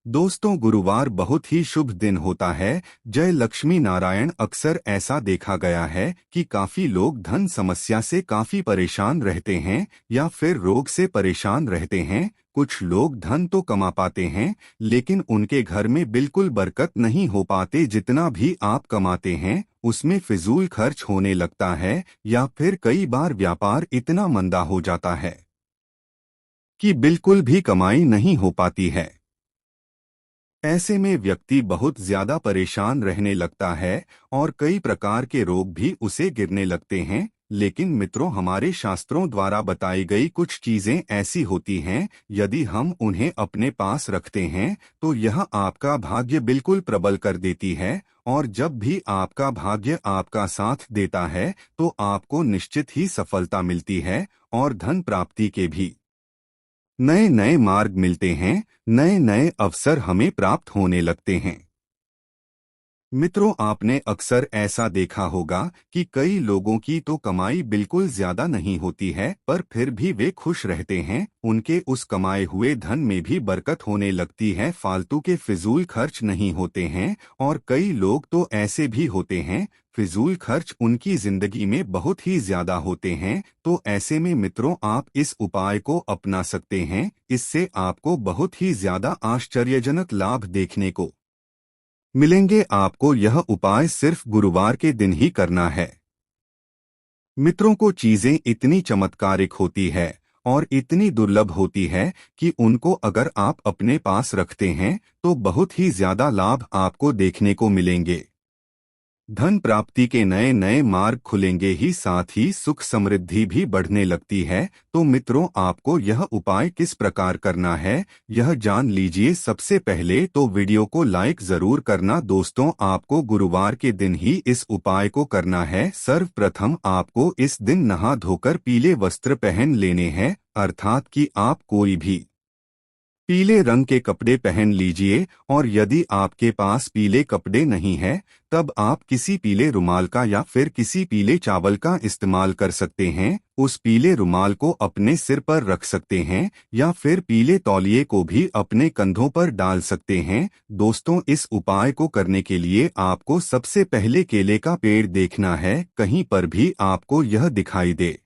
दोस्तों, गुरुवार बहुत ही शुभ दिन होता है। जय लक्ष्मी नारायण। अक्सर ऐसा देखा गया है कि काफी लोग धन समस्या से काफी परेशान रहते हैं या फिर रोग से परेशान रहते हैं। कुछ लोग धन तो कमा पाते हैं लेकिन उनके घर में बिल्कुल बरकत नहीं हो पाते। जितना भी आप कमाते हैं उसमें फिजूल खर्च होने लगता है या फिर कई बार व्यापार इतना मंदा हो जाता है कि बिल्कुल भी कमाई नहीं हो पाती है। ऐसे में व्यक्ति बहुत ज्यादा परेशान रहने लगता है और कई प्रकार के रोग भी उसे गिरने लगते हैं। लेकिन मित्रों, हमारे शास्त्रों द्वारा बताई गई कुछ चीजें ऐसी होती हैं, यदि हम उन्हें अपने पास रखते हैं तो यह आपका भाग्य बिल्कुल प्रबल कर देती है। और जब भी आपका भाग्य आपका साथ देता है तो आपको निश्चित ही सफलता मिलती है और धन प्राप्ति के भी नए नए मार्ग मिलते हैं। नए नए अवसर हमें प्राप्त होने लगते हैं। मित्रों, आपने अक्सर ऐसा देखा होगा कि कई लोगों की तो कमाई बिल्कुल ज्यादा नहीं होती है पर फिर भी वे खुश रहते हैं। उनके उस कमाए हुए धन में भी बरकत होने लगती है, फालतू के फिजूल खर्च नहीं होते हैं। और कई लोग तो ऐसे भी होते हैं, फिजूल खर्च उनकी जिंदगी में बहुत ही ज्यादा होते हैं। तो ऐसे में मित्रों, आप इस उपाय को अपना सकते हैं। इससे आपको बहुत ही ज्यादा आश्चर्यजनक लाभ देखने को मिलेंगे। आपको यह उपाय सिर्फ गुरुवार के दिन ही करना है। मित्रों को चीजें इतनी चमत्कारिक होती है और इतनी दुर्लभ होती है कि उनको अगर आप अपने पास रखते हैं तो बहुत ही ज्यादा लाभ आपको देखने को मिलेंगे। धन प्राप्ति के नए नए मार्ग खुलेंगे ही साथ ही सुख समृद्धि भी बढ़ने लगती है। तो मित्रों, आपको यह उपाय किस प्रकार करना है यह जान लीजिए। सबसे पहले तो वीडियो को लाइक जरूर करना। दोस्तों, आपको गुरुवार के दिन ही इस उपाय को करना है। सर्वप्रथम आपको इस दिन नहा धोकर पीले वस्त्र पहन लेने हैं, अर्थात कि आप कोई भी पीले रंग के कपड़े पहन लीजिए। और यदि आपके पास पीले कपड़े नहीं है तब आप किसी पीले रुमाल का या फिर किसी पीले चावल का इस्तेमाल कर सकते हैं। उस पीले रुमाल को अपने सिर पर रख सकते हैं या फिर पीले तौलिए को भी अपने कंधों पर डाल सकते हैं। दोस्तों, इस उपाय को करने के लिए आपको सबसे पहले केले का पेड़ देखना है। कहीं पर भी आपको यह दिखाई दे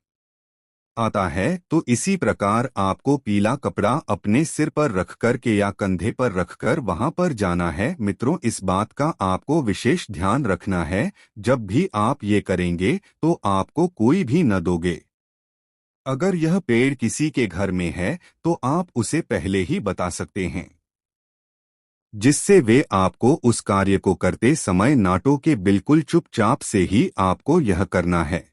आता है तो इसी प्रकार आपको पीला कपड़ा अपने सिर पर रखकर के या कंधे पर रखकर वहां पर जाना है। मित्रों, इस बात का आपको विशेष ध्यान रखना है, जब भी आप ये करेंगे तो आपको कोई भी न दोगे। अगर यह पेड़ किसी के घर में है तो आप उसे पहले ही बता सकते हैं, जिससे वे आपको उस कार्य को करते समय ना टोके। बिल्कुल चुपचाप से ही आपको यह करना है।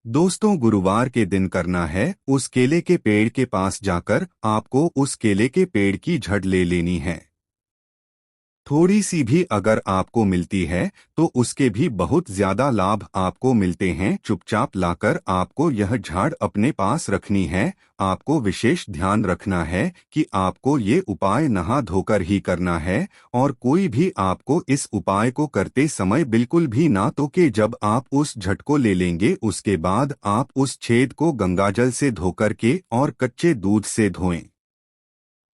दोस्तों, गुरुवार के दिन करना है। उस केले के पेड़ के पास जाकर आपको उस केले के पेड़ की झड़ ले लेनी है। थोड़ी सी भी अगर आपको मिलती है तो उसके भी बहुत ज्यादा लाभ आपको मिलते हैं। चुपचाप लाकर आपको यह झाड़ अपने पास रखनी है। आपको विशेष ध्यान रखना है कि आपको ये उपाय नहा धोकर ही करना है और कोई भी आपको इस उपाय को करते समय बिल्कुल भी ना टोके। जब आप उस झट को ले लेंगे उसके बाद आप उस छेद को गंगाजल से धोकर के और कच्चे दूध से धोएं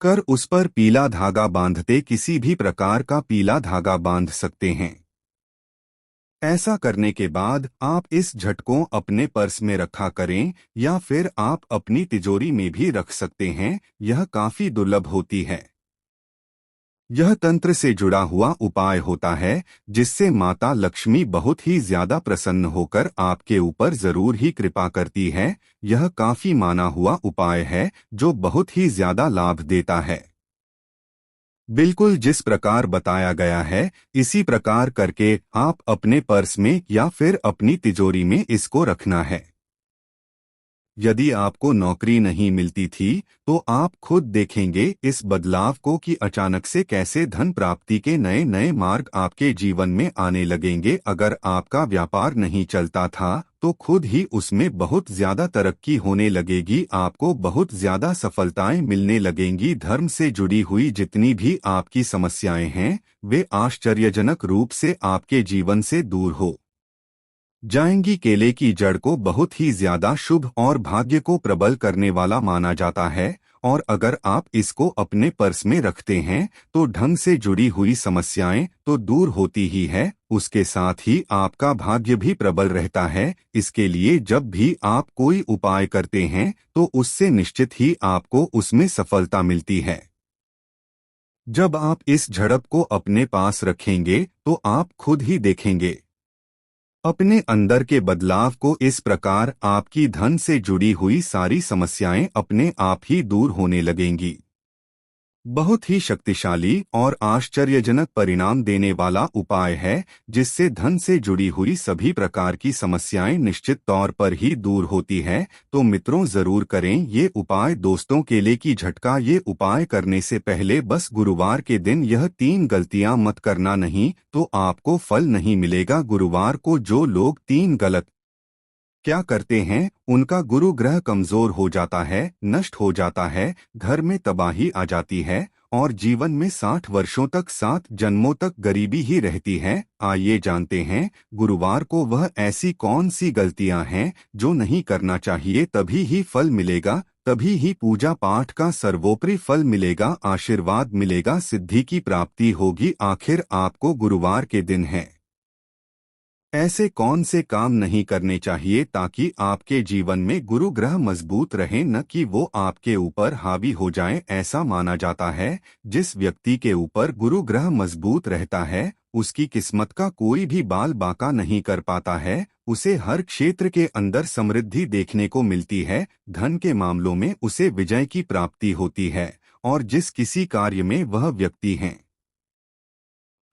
कर उस पर पीला धागा बांधते किसी भी प्रकार का पीला धागा बांध सकते हैं। ऐसा करने के बाद आप इस झटकों अपने पर्स में रखा करें या फिर आप अपनी तिजोरी में भी रख सकते हैं। यह काफी दुर्लभ होती है। यह तंत्र से जुड़ा हुआ उपाय होता है जिससे माता लक्ष्मी बहुत ही ज्यादा प्रसन्न होकर आपके ऊपर जरूर ही कृपा करती है। यह काफी माना हुआ उपाय है जो बहुत ही ज्यादा लाभ देता है। बिल्कुल जिस प्रकार बताया गया है इसी प्रकार करके आप अपने पर्स में या फिर अपनी तिजोरी में इसको रखना है। यदि आपको नौकरी नहीं मिलती थी तो आप खुद देखेंगे इस बदलाव को कि अचानक से कैसे धन प्राप्ति के नए नए मार्ग आपके जीवन में आने लगेंगे। अगर आपका व्यापार नहीं चलता था तो खुद ही उसमें बहुत ज्यादा तरक्की होने लगेगी। आपको बहुत ज्यादा सफलताएं मिलने लगेंगी। धर्म से जुड़ी हुई जितनी भी आपकी समस्याएं हैं वे आश्चर्यजनक रूप से आपके जीवन से दूर हो जाएंगी। केले की जड़ को बहुत ही ज्यादा शुभ और भाग्य को प्रबल करने वाला माना जाता है और अगर आप इसको अपने पर्स में रखते हैं तो ढंग से जुड़ी हुई समस्याएं तो दूर होती ही है, उसके साथ ही आपका भाग्य भी प्रबल रहता है। इसके लिए जब भी आप कोई उपाय करते हैं तो उससे निश्चित ही आपको उसमें सफलता मिलती है। जब आप इस झड़प को अपने पास रखेंगे तो आप खुद ही देखेंगे अपने अंदर के बदलाव को। इस प्रकार आपकी धन से जुड़ी हुई सारी समस्याएं अपने आप ही दूर होने लगेंगी। बहुत ही शक्तिशाली और आश्चर्यजनक परिणाम देने वाला उपाय है, जिससे धन से जुड़ी हुई सभी प्रकार की समस्याएं निश्चित तौर पर ही दूर होती है। तो मित्रों, जरूर करें ये उपाय। दोस्तों, केले की झटका। ये उपाय करने से पहले बस गुरुवार के दिन यह 3 गलतियां मत करना, नहीं तो आपको फल नहीं मिलेगा। गुरुवार को जो लोग 3 गलत क्या करते हैं, उनका गुरु ग्रह कमजोर हो जाता है, नष्ट हो जाता है, घर में तबाही आ जाती है और जीवन में 60 वर्षों तक, 7 जन्मों तक गरीबी ही रहती है। आइए जानते हैं गुरुवार को वह ऐसी कौन सी गलतियां हैं जो नहीं करना चाहिए। तभी ही फल मिलेगा, तभी ही पूजा पाठ का सर्वोपरि फल मिलेगा, आशीर्वाद मिलेगा, सिद्धि की प्राप्ति होगी। आखिर आपको गुरुवार के दिन है ऐसे कौन से काम नहीं करने चाहिए ताकि आपके जीवन में गुरु ग्रह मजबूत रहे, न कि वो आपके ऊपर हावी हो जाए। ऐसा माना जाता है जिस व्यक्ति के ऊपर गुरु ग्रह मजबूत रहता है उसकी किस्मत का कोई भी बाल बांका नहीं कर पाता है। उसे हर क्षेत्र के अंदर समृद्धि देखने को मिलती है, धन के मामलों में उसे विजय की प्राप्ति होती है और जिस किसी कार्य में वह व्यक्ति है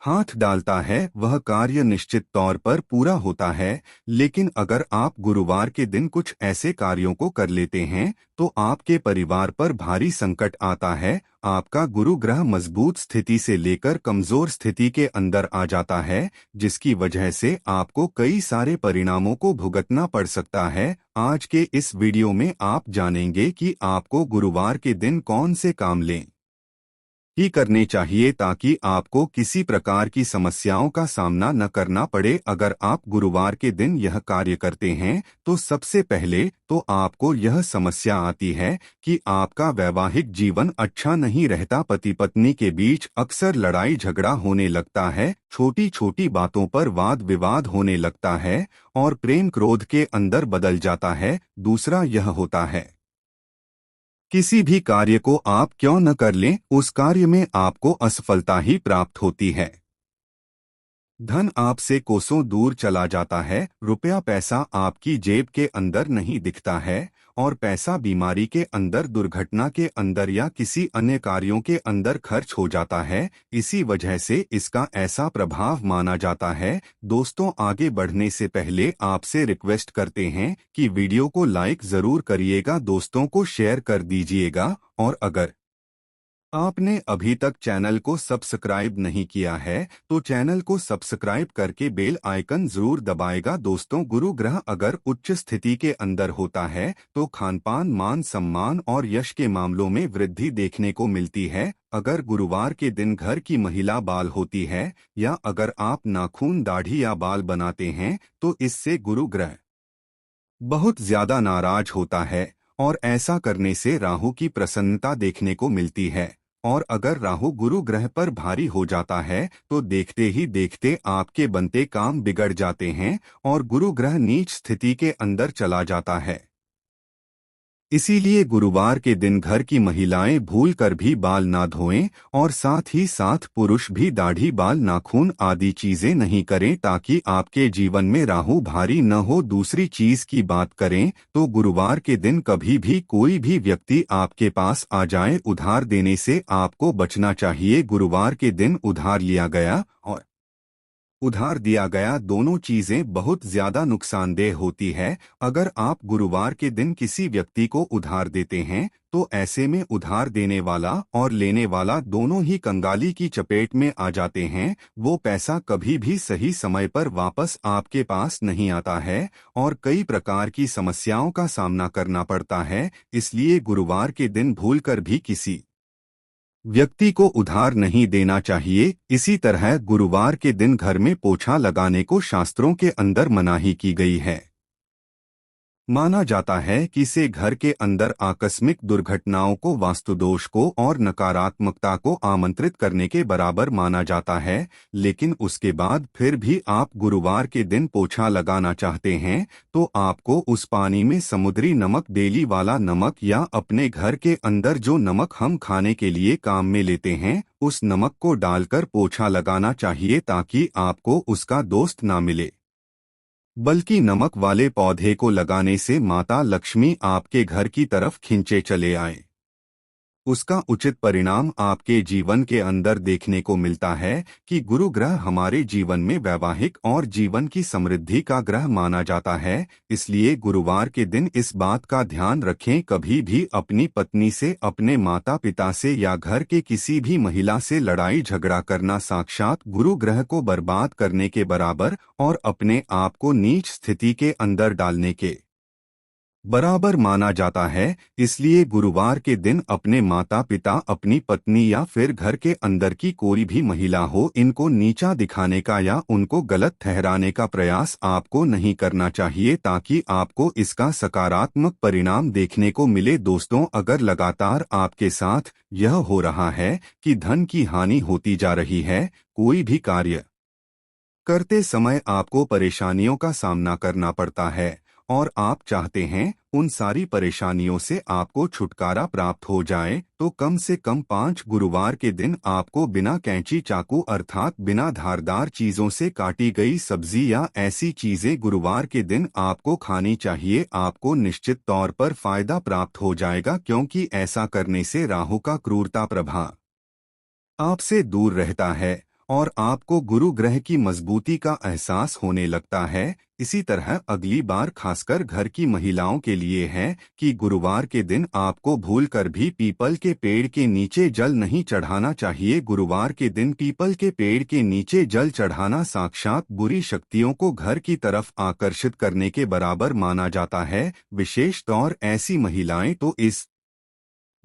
हाथ डालता है वह कार्य निश्चित तौर पर पूरा होता है। लेकिन अगर आप गुरुवार के दिन कुछ ऐसे कार्यों को कर लेते हैं तो आपके परिवार पर भारी संकट आता है। आपका गुरु ग्रह मजबूत स्थिति से लेकर कमजोर स्थिति के अंदर आ जाता है, जिसकी वजह से आपको कई सारे परिणामों को भुगतना पड़ सकता है। आज के इस वीडियो में आप जानेंगे कि आपको गुरुवार के दिन कौन से काम लें ही करने चाहिए ताकि आपको किसी प्रकार की समस्याओं का सामना न करना पड़े। अगर आप गुरुवार के दिन यह कार्य करते हैं तो सबसे पहले तो आपको यह समस्या आती है कि आपका वैवाहिक जीवन अच्छा नहीं रहता। पति पत्नी के बीच अक्सर लड़ाई झगड़ा होने लगता है, छोटी छोटी बातों पर वाद विवाद होने लगता है और प्रेम क्रोध के अंदर बदल जाता है। दूसरा यह होता है किसी भी कार्य को आप क्यों न कर लें, उस कार्य में आपको असफलता ही प्राप्त होती है। धन आपसे कोसों दूर चला जाता है, रुपया पैसा आपकी जेब के अंदर नहीं दिखता है और पैसा बीमारी के अंदर, दुर्घटना के अंदर या किसी अन्य कार्यों के अंदर खर्च हो जाता है। इसी वजह से इसका ऐसा प्रभाव माना जाता है। दोस्तों, आगे बढ़ने से पहले आपसे रिक्वेस्ट करते हैं कि वीडियो को लाइक जरूर करिएगा, दोस्तों को शेयर कर दीजिएगा और अगर आपने अभी तक चैनल को सब्सक्राइब नहीं किया है तो चैनल को सब्सक्राइब करके बेल आइकन जरूर दबाएगा। दोस्तों, गुरु ग्रह अगर उच्च स्थिति के अंदर होता है तो खानपान, मान सम्मान और यश के मामलों में वृद्धि देखने को मिलती है। अगर गुरुवार के दिन घर की महिला बाल होती है या अगर आप नाखून, दाढ़ी या बाल बनाते हैं तो इससे गुरु ग्रह बहुत ज्यादा नाराज होता है और ऐसा करने से राहु की प्रसन्नता देखने को मिलती है। और अगर राहु गुरु ग्रह पर भारी हो जाता है तो देखते ही देखते आपके बनते काम बिगड़ जाते हैं और गुरु ग्रह नीच स्थिति के अंदर चला जाता है। इसीलिए गुरुवार के दिन घर की महिलाएं भूल कर भी बाल ना धोएं और साथ ही साथ पुरुष भी दाढ़ी, बाल, नाखून आदि चीजें नहीं करें ताकि आपके जीवन में राहु भारी न हो। दूसरी चीज की बात करें तो गुरुवार के दिन कभी भी कोई भी व्यक्ति आपके पास आ जाए, उधार देने से आपको बचना चाहिए। गुरुवार के दिन उधार लिया गया और उधार दिया गया दोनों चीजें बहुत ज्यादा नुकसानदेह होती है। अगर आप गुरुवार के दिन किसी व्यक्ति को उधार देते हैं तो ऐसे में उधार देने वाला और लेने वाला दोनों ही कंगाली की चपेट में आ जाते हैं। वो पैसा कभी भी सही समय पर वापस आपके पास नहीं आता है और कई प्रकार की समस्याओं का सामना करना पड़ता है। इसलिए गुरुवार के दिन भूलकर भी किसी व्यक्ति को उधार नहीं देना चाहिए। इसी तरह गुरुवार के दिन घर में पोछा लगाने को शास्त्रों के अंदर मनाही की गई है। माना जाता है कि से घर के अंदर आकस्मिक दुर्घटनाओं को, वास्तुदोष को और नकारात्मकता को आमंत्रित करने के बराबर माना जाता है। लेकिन उसके बाद फिर भी आप गुरुवार के दिन पोछा लगाना चाहते हैं तो आपको उस पानी में समुद्री नमक, डेली वाला नमक या अपने घर के अंदर जो नमक हम खाने के लिए काम में लेते हैं उस नमक को डालकर पोछा लगाना चाहिए, ताकि आपको उसका दोस्त ना मिले। बल्कि नमक वाले पौधे को लगाने से माता लक्ष्मी आपके घर की तरफ खींचे चले आए। उसका उचित परिणाम आपके जीवन के अंदर देखने को मिलता है कि गुरु ग्रह हमारे जीवन में वैवाहिक और जीवन की समृद्धि का ग्रह माना जाता है। इसलिए गुरुवार के दिन इस बात का ध्यान रखें, कभी भी अपनी पत्नी से, अपने माता पिता से या घर के किसी भी महिला से लड़ाई झगड़ा करना साक्षात गुरु ग्रह को बर्बाद करने के बराबर और अपने आप को नीच स्थिति के अंदर डालने के बराबर माना जाता है। इसलिए गुरुवार के दिन अपने माता पिता, अपनी पत्नी या फिर घर के अंदर की कोई भी महिला हो, इनको नीचा दिखाने का या उनको गलत ठहराने का प्रयास आपको नहीं करना चाहिए, ताकि आपको इसका सकारात्मक परिणाम देखने को मिले। दोस्तों, अगर लगातार आपके साथ यह हो रहा है कि धन की हानि होती जा रही है, कोई भी कार्य करते समय आपको परेशानियों का सामना करना पड़ता है और आप चाहते हैं उन सारी परेशानियों से आपको छुटकारा प्राप्त हो जाए, तो कम से कम 5 गुरुवार के दिन आपको बिना कैंची, चाकू अर्थात बिना धारदार चीजों से काटी गई सब्जी या ऐसी चीजें गुरुवार के दिन आपको खानी चाहिए। आपको निश्चित तौर पर फायदा प्राप्त हो जाएगा, क्योंकि ऐसा करने से राहु का क्रूरता प्रभाव आपसे दूर रहता है और आपको गुरु ग्रह की मजबूती का एहसास होने लगता है। इसी तरह अगली बार खासकर घर की महिलाओं के लिए है कि गुरुवार के दिन आपको भूलकर भी पीपल के पेड़ के नीचे जल नहीं चढ़ाना चाहिए। गुरुवार के दिन पीपल के पेड़ के नीचे जल चढ़ाना साक्षात बुरी शक्तियों को घर की तरफ आकर्षित करने के बराबर माना जाता है। विशेष तौर ऐसी महिलाएं तो इस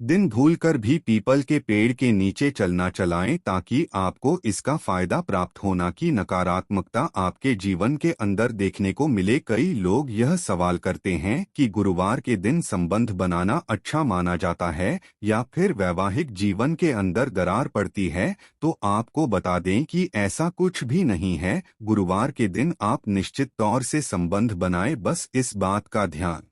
दिन भूलकर भी पीपल के पेड़ के नीचे चलना चलाएं, ताकि आपको इसका फायदा प्राप्त होना की नकारात्मकता आपके जीवन के अंदर देखने को मिले। कई लोग यह सवाल करते हैं कि गुरुवार के दिन संबंध बनाना अच्छा माना जाता है या फिर वैवाहिक जीवन के अंदर दरार पड़ती है। तो आपको बता दें कि ऐसा कुछ भी नहीं है। गुरुवार के दिन आप निश्चित तौर से संबंध बनाएं, बस इस बात का ध्यान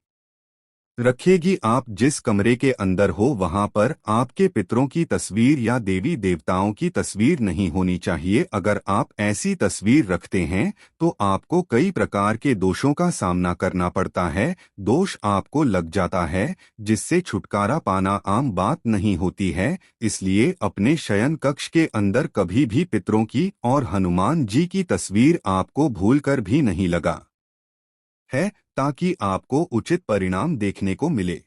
रखेगी आप जिस कमरे के अंदर हो वहां पर आपके पितरों की तस्वीर या देवी देवताओं की तस्वीर नहीं होनी चाहिए। अगर आप ऐसी तस्वीर रखते हैं तो आपको कई प्रकार के दोषों का सामना करना पड़ता है। दोष आपको लग जाता है, जिससे छुटकारा पाना आम बात नहीं होती है। इसलिए अपने शयन कक्ष के अंदर कभी भी पितरों की और हनुमान जी की तस्वीर आपको भूलकर भी नहीं लगा है, ताकि आपको उचित परिणाम देखने को मिले।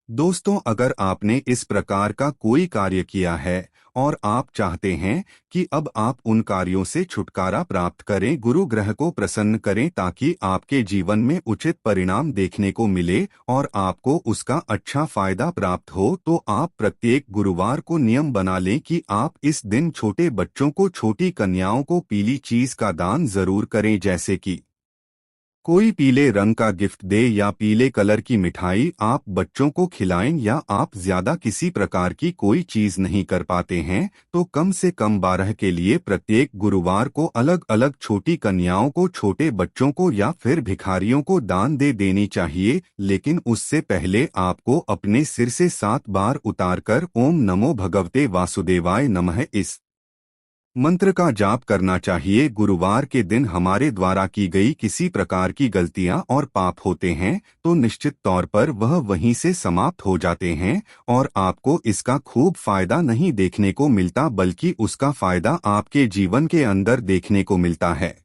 दोस्तों, अगर आपने इस प्रकार का कोई कार्य किया है और आप चाहते हैं कि अब आप उन कार्यों से छुटकारा प्राप्त करें, गुरु ग्रह को प्रसन्न करें, ताकि आपके जीवन में उचित परिणाम देखने को मिले और आपको उसका अच्छा फायदा प्राप्त हो, तो आप प्रत्येक गुरुवार को नियम बना लें कि आप इस दिन छोटे बच्चों को, छोटी कन्याओं को पीली चीज का दान जरूर करें, जैसे कि कोई पीले रंग का गिफ्ट दे या पीले कलर की मिठाई आप बच्चों को खिलाएं। या आप ज्यादा किसी प्रकार की कोई चीज नहीं कर पाते हैं तो कम से कम 12 के लिए प्रत्येक गुरुवार को अलग अलग छोटी कन्याओं को, छोटे बच्चों को या फिर भिखारियों को दान दे देनी चाहिए। लेकिन उससे पहले आपको अपने सिर से 7 बार उतारकर ओम नमो भगवते वासुदेवाय नमः इस मंत्र का जाप करना चाहिए। गुरुवार के दिन हमारे द्वारा की गई किसी प्रकार की गलतियां और पाप होते हैं तो निश्चित तौर पर वह वहीं से समाप्त हो जाते हैं और आपको इसका खूब फायदा नहीं देखने को मिलता, बल्कि उसका फायदा आपके जीवन के अंदर देखने को मिलता है।